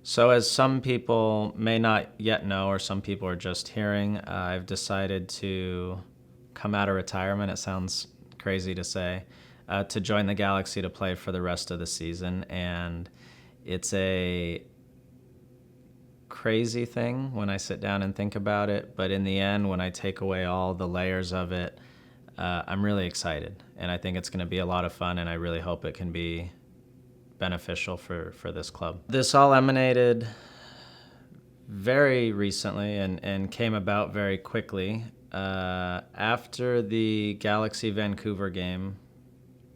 So as some people may not yet know, or some people are just hearing, I've decided to come out of retirement. It sounds crazy to say, to join the Galaxy to play for the rest of the season. And it's a crazy thing when I sit down and think about it. But in the end, when I take away all the layers of it, I'm really excited. And I think it's going to be a lot of fun, and I really hope it can be beneficial for this club. This all emanated very recently and came about very quickly. After the Galaxy Vancouver game,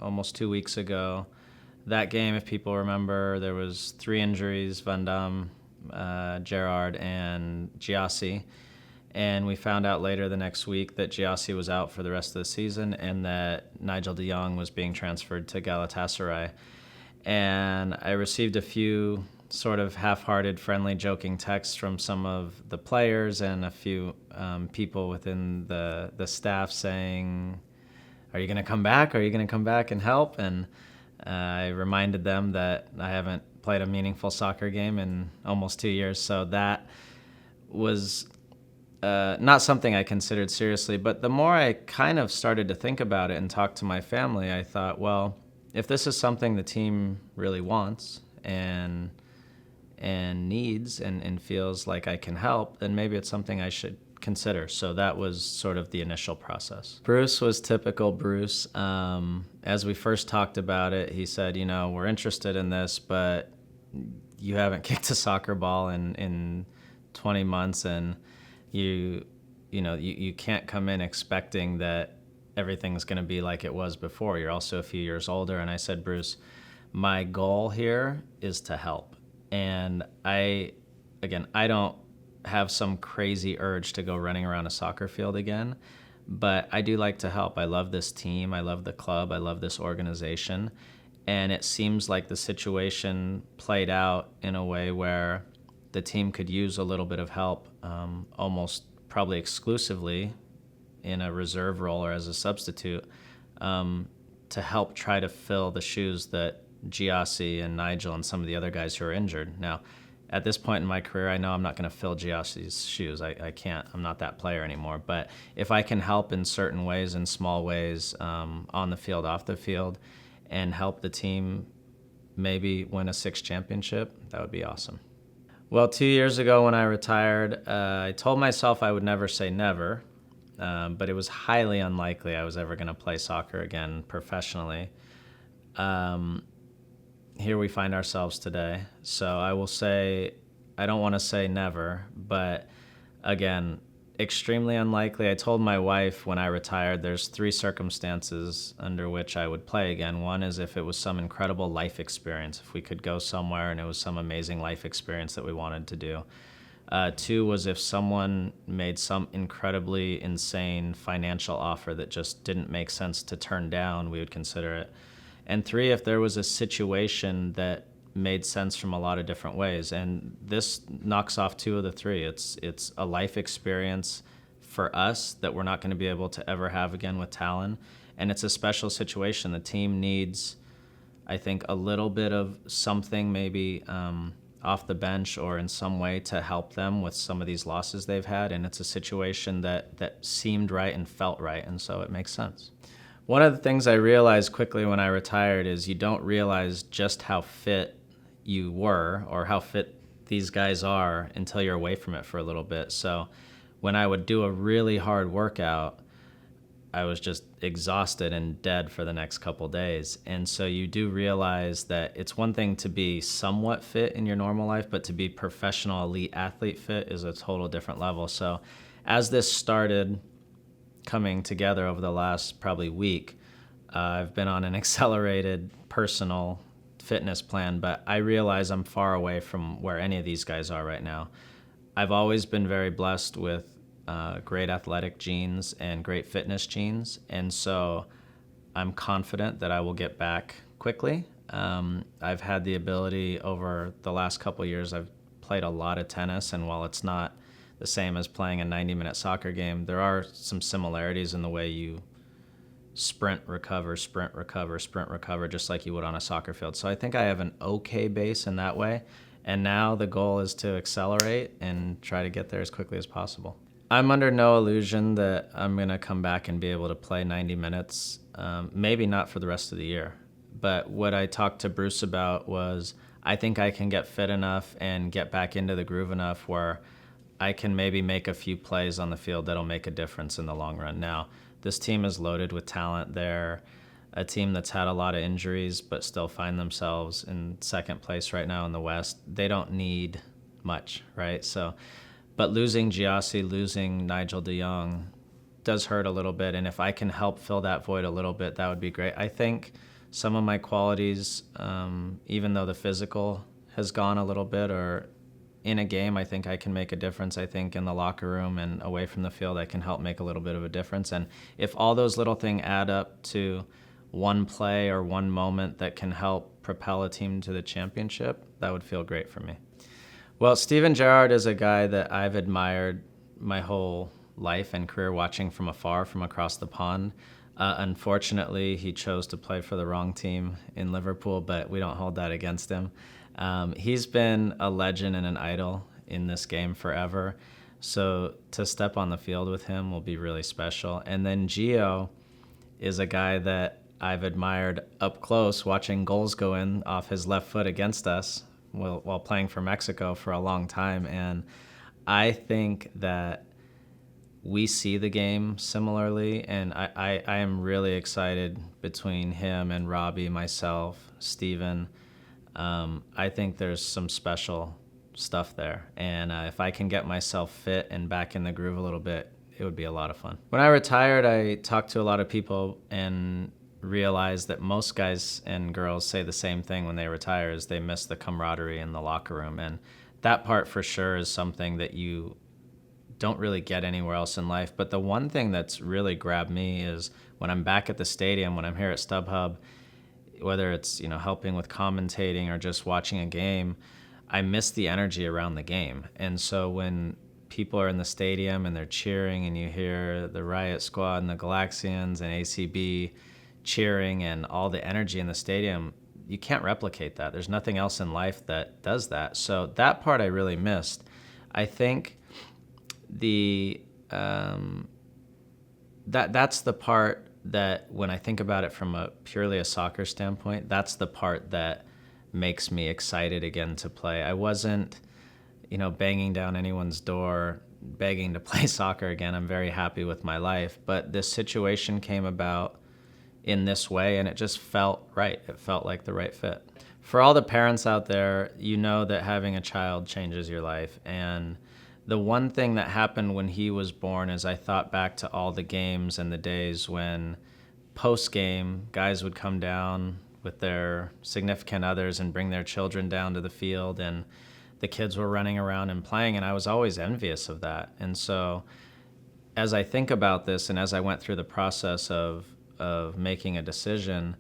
almost 2 weeks ago, that game, if people remember, there was 3 injuries: Van Damme, Gerard, and Giassi. And we found out later the next week that Giassi was out for the rest of the season and that Nigel de Jong was being transferred to Galatasaray. And I received a few sort of half-hearted, friendly, joking texts from some of the players and a few people within the staff saying, "Are you going to come back? Are you going to come back and help?" And I reminded them that I haven't played a meaningful soccer game in almost 2 years. So that was not something I considered seriously. But the more I kind of started to think about it and talk to my family, I thought, well, if this is something the team really wants and needs and feels like I can help, then maybe it's something I should consider. So that was sort of the initial process. Bruce was typical Bruce. As we first talked about it, he said, we're interested in this, but you haven't kicked a soccer ball in 20 months, and you can't come in expecting that everything's going to be like it was before. You're also a few years older. And I said, Bruce, my goal here is to help. And I don't have some crazy urge to go running around a soccer field again, but I do like to help. I love this team. I love the club. I love this organization. And it seems like the situation played out in a way where the team could use a little bit of help, almost probably exclusively in a reserve role or as a substitute, to help try to fill the shoes that Giassi and Nigel and some of the other guys who are injured. Now, at this point in my career, I know I'm not going to fill Giassi's shoes. I can't. I'm not that player anymore. But if I can help in certain ways, in small ways, on the field, off the field, and help the team maybe win a 6th championship, that would be awesome. Well, 2 years ago when I retired, I told myself I would never say never. But it was highly unlikely I was ever going to play soccer again professionally. Here we find ourselves today. So I will say, I don't want to say never, but again, extremely unlikely. I told my wife when I retired, there's 3 circumstances under which I would play again. One is if it was some incredible life experience, if we could go somewhere and it was some amazing life experience that we wanted to do. 2 was if someone made some incredibly insane financial offer that just didn't make sense to turn down, we would consider it. And 3, if there was a situation that made sense from a lot of different ways. And this knocks off 2 of the 3. It's a life experience for us that we're not going to be able to ever have again with Talon. And it's a special situation. The team needs, I think, a little bit of something maybe off the bench or in some way to help them with some of these losses they've had. And it's a situation that seemed right and felt right, and so it makes sense. One of the things I realized quickly when I retired is you don't realize just how fit you were or how fit these guys are until you're away from it for a little bit. So when I would do a really hard workout, I was just exhausted and dead for the next couple days. And so you do realize that it's one thing to be somewhat fit in your normal life, but to be professional elite athlete fit is a total different level. So as this started coming together over the last probably week, I've been on an accelerated personal fitness plan, but I realize I'm far away from where any of these guys are right now. I've always been very blessed with great athletic genes and great fitness genes, and so I'm confident that I will get back quickly. I've had the ability over the last couple of years, I've played a lot of tennis, and while it's not the same as playing a 90-minute soccer game, there are some similarities in the way you sprint, recover, sprint, recover, sprint, recover, just like you would on a soccer field. So I think I have an okay base in that way. And now the goal is to accelerate and try to get there as quickly as possible. I'm under no illusion that I'm going to come back and be able to play 90 minutes, maybe not for the rest of the year. But what I talked to Bruce about was I think I can get fit enough and get back into the groove enough where I can maybe make a few plays on the field that'll make a difference in the long run. Now, this team is loaded with talent. They're a team that's had a lot of injuries but still find themselves in second place right now in the West. They don't need much, right? So, but losing Giassi, losing Nigel de Jong does hurt a little bit. And if I can help fill that void a little bit, that would be great. I think some of my qualities, even though the physical has gone a little bit, or in a game, I think I can make a difference. I think in the locker room and away from the field, I can help make a little bit of a difference. And if all those little things add up to one play or one moment that can help propel a team to the championship, that would feel great for me. Well, Steven Gerrard is a guy that I've admired my whole life and career, watching from afar, from across the pond. Unfortunately, he chose to play for the wrong team in Liverpool, but we don't hold that against him. He's been a legend and an idol in this game forever. So to step on the field with him will be really special. And then Gio is a guy that I've admired up close, watching goals go in off his left foot against us while playing for Mexico for a long time. And I think that we see the game similarly, and I am really excited between him and Robbie, myself, Steven. I think there's some special stuff there. And if I can get myself fit and back in the groove a little bit, it would be a lot of fun. When I retired, I talked to a lot of people and realized that most guys and girls say the same thing when they retire, is they miss the camaraderie in the locker room. And that part for sure is something that you don't really get anywhere else in life. But the one thing that's really grabbed me is when I'm back at the stadium, when I'm here at StubHub, whether it's, helping with commentating or just watching a game, I miss the energy around the game. And so when people are in the stadium and they're cheering and you hear the Riot Squad and the Galaxians and ACB cheering and all the energy in the stadium, you can't replicate that. There's nothing else in life that does that. So that part I really missed. I think that's the part that, when I think about it from a purely a soccer standpoint, that's the part that makes me excited again to play. I wasn't, banging down anyone's door, begging to play soccer again. I'm very happy with my life, but this situation came about in this way, and it just felt right. It felt like the right fit. For all the parents out there, that having a child changes your life. And the one thing that happened when he was born is I thought back to all the games and the days when post-game guys would come down with their significant others and bring their children down to the field, and the kids were running around and playing, and I was always envious of that. And so as I think about this and as I went through the process of making a decision,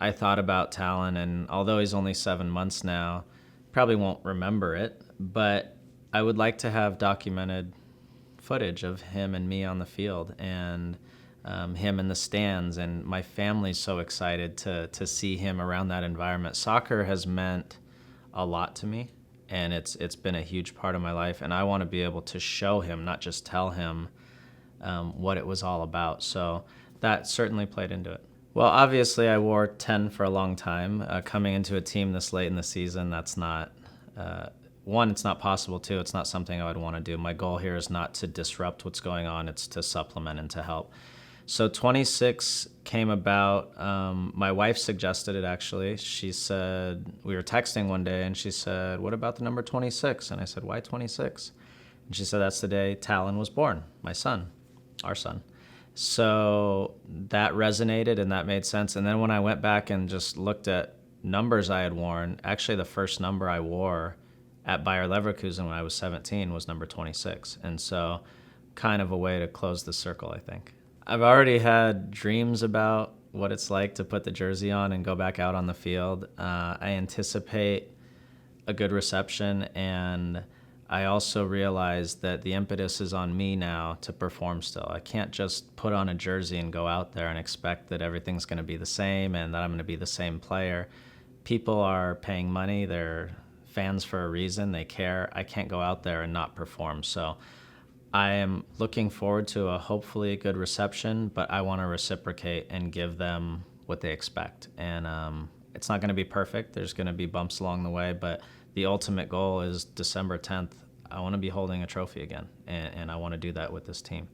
I thought about Talon, and although he's only 7 months now, probably won't remember it, but I would like to have documented footage of him and me on the field, and him in the stands, and my family's so excited to see him around that environment. Soccer has meant a lot to me, and it's been a huge part of my life, and I want to be able to show him, not just tell him what it was all about. So that certainly played into it. Well, obviously I wore 10 for a long time. Coming into a team this late in the season, that's not... One, it's not possible. Two, it's not something I would want to do. My goal here is not to disrupt what's going on. It's to supplement and to help. So 26 came about. My wife suggested it, actually. She said, we were texting one day, and she said, what about the number 26? And I said, why 26? And she said, that's the day Talon was born, my son, our son. So that resonated, and that made sense. And then when I went back and just looked at numbers I had worn, actually the first number I wore at Bayer Leverkusen when I was 17 was number 26. And so kind of a way to close the circle, I think. I've already had dreams about what it's like to put the jersey on and go back out on the field. I anticipate a good reception, and I also realize that the impetus is on me now to perform still. I can't just put on a jersey and go out there and expect that everything's going to be the same and that I'm going to be the same player. People are paying money, they're fans for a reason. They care. I can't go out there and not perform. So I am looking forward to a hopefully good reception, but I want to reciprocate and give them what they expect. And it's not going to be perfect. There's going to be bumps along the way, but the ultimate goal is December 10th. I want to be holding a trophy again, and I want to do that with this team.